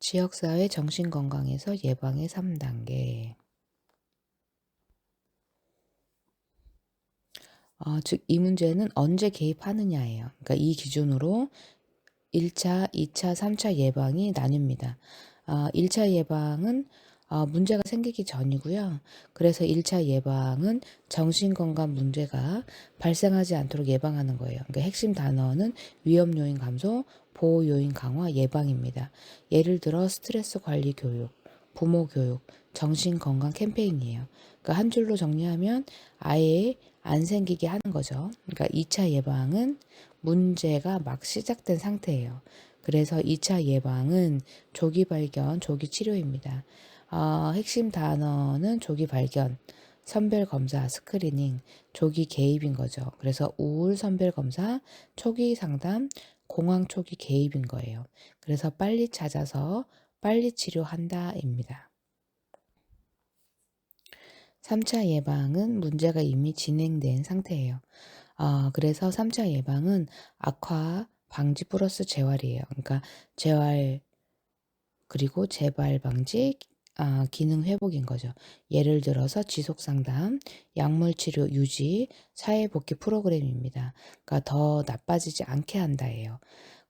지역사회 정신건강에서 예방의 3단계. 즉 이 문제는 언제 개입하느냐예요. 그러니까 이 기준으로 1차, 2차, 3차 예방이 나뉩니다. 1차 예방은 문제가 생기기 전이고요. 그래서 1차 예방은 정신건강 문제가 발생하지 않도록 예방하는 거예요. 그러니까 핵심 단어는 위험 요인 감소, 보호 요인 강화, 예방입니다. 예를 들어 스트레스 관리 교육, 부모 교육, 정신건강 캠페인이에요. 그러니까 한 줄로 정리하면 아예 안 생기게 하는 거죠. 그러니까 2차 예방은 문제가 막 시작된 상태예요. 그래서 2차 예방은 조기 발견, 조기 치료입니다. 핵심 단어는 조기 발견, 선별 검사, 스크리닝, 조기 개입인 거죠. 그래서 우울 선별 검사, 초기 상담, 공황 초기 개입인 거예요. 그래서 빨리 찾아서 빨리 치료한다입니다. 3차 예방은 문제가 이미 진행된 상태예요. 그래서 3차 예방은 악화 방지 플러스 재활이에요. 그러니까 재활 그리고 재발 방지 기능 회복인 거죠. 예를 들어서 지속 상담, 약물 치료 유지, 사회 복귀 프로그램입니다. 그러니까 더 나빠지지 않게 한다예요.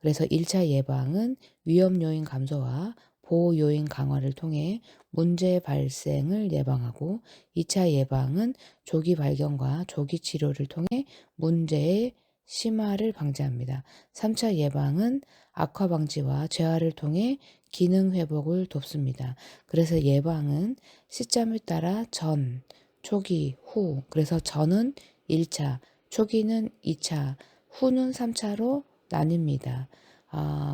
그래서 1차 예방은 위험 요인 감소와 보호 요인 강화를 통해 문제 발생을 예방하고 2차 예방은 조기 발견과 조기 치료를 통해 문제의 심화를 방지합니다. 3차 예방은 악화 방지와 재활을 통해 기능 회복을 돕습니다. 그래서 예방은 시점에 따라 전, 초기, 후. 그래서 전은 1차, 초기는 2차, 후는 3차로 나뉩니다.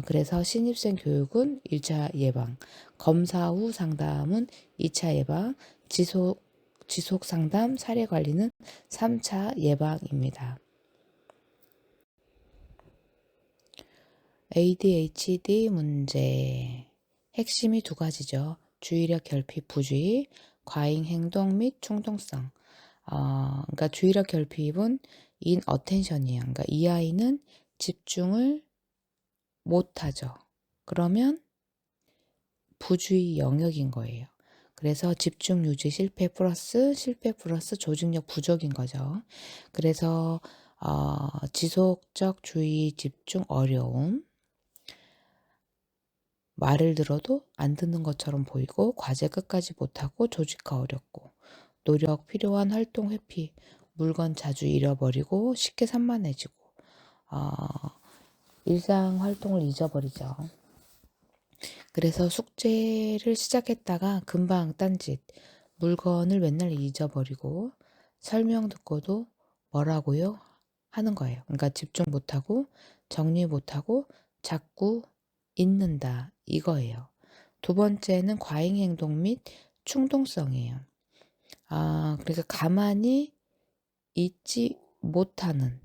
그래서 신입생 교육은 1차 예방, 검사 후 상담은 2차 예방, 지속 상담, 사례 관리는 3차 예방입니다. ADHD 문제. 핵심이 두 가지죠. 주의력 결핍 부주의, 과잉 행동 및 충동성. 그러니까 주의력 결핍은 인어텐션이에요. 그러니까 이 아이는 집중을 못하죠. 그러면 부주의 영역인 거예요. 그래서 집중 유지 실패 플러스 조직력 부족인 거죠. 그래서 지속적 주의 집중 어려움, 말을 들어도 안 듣는 것처럼 보이고 과제 끝까지 못하고 조직화 어렵고 노력 필요한 활동 회피, 물건 자주 잃어버리고 쉽게 산만해지고 일상 활동을 잊어버리죠. 그래서 숙제를 시작했다가 금방 딴짓, 물건을 맨날 잊어버리고 설명 듣고도 뭐라고요? 하는 거예요. 그러니까 집중 못하고 정리 못하고 자꾸 잊는다 이거예요. 두 번째는 과잉 행동 및 충동성이에요. 그러니까 가만히 있지 못하는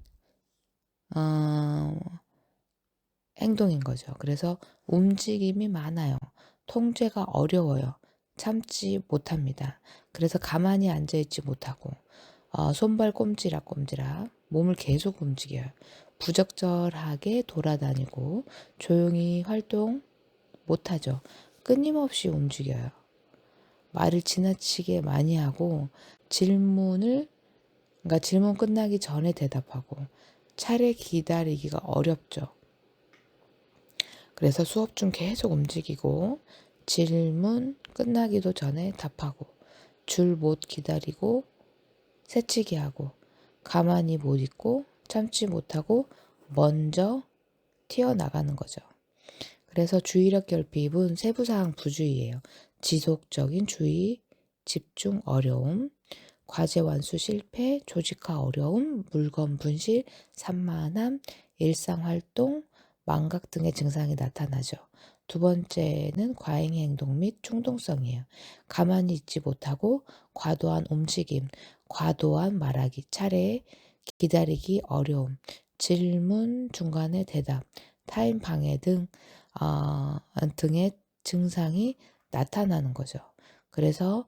행동인 거죠. 그래서 움직임이 많아요. 통제가 어려워요. 참지 못합니다. 그래서 가만히 앉아있지 못하고 손발 꼼지락꼼지락 몸을 계속 움직여요. 부적절하게 돌아다니고 조용히 활동 못하죠. 끊임없이 움직여요. 말을 지나치게 많이 하고 그러니까 질문 끝나기 전에 대답하고 차례 기다리기가 어렵죠. 그래서 수업 중 계속 움직이고 질문 끝나기도 전에 답하고 줄 못 기다리고 새치기 하고 가만히 못 있고 참지 못하고 먼저 튀어나가는 거죠. 그래서 주의력 결핍은 세부사항 부주의예요. 지속적인 주의, 집중 어려움, 과제 완수 실패, 조직화 어려움, 물건 분실, 산만함, 일상활동, 망각 등의 증상이 나타나죠. 두 번째는 과잉 행동 및 충동성이에요. 가만히 있지 못하고 과도한 움직임, 과도한 말하기, 차례 기다리기 어려움, 질문 중간에 대답, 타임 방해 등의 증상이 나타나는 거죠. 그래서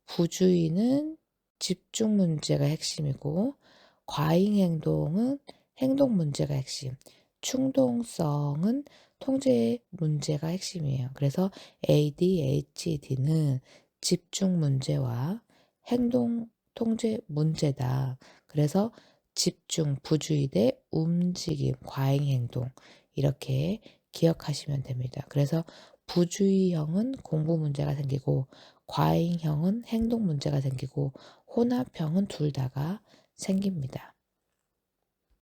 부주의는 집중 문제가 핵심이고 과잉 행동은 행동 문제가 핵심, 충동성은 통제 문제가 핵심이에요. 그래서 ADHD는 집중 문제와 행동 통제 문제다. 그래서 집중, 부주의 대 움직임, 과잉 행동 이렇게 기억하시면 됩니다. 그래서 부주의형은 공부 문제가 생기고 과잉형은 행동 문제가 생기고 혼합형은 둘 다가 생깁니다.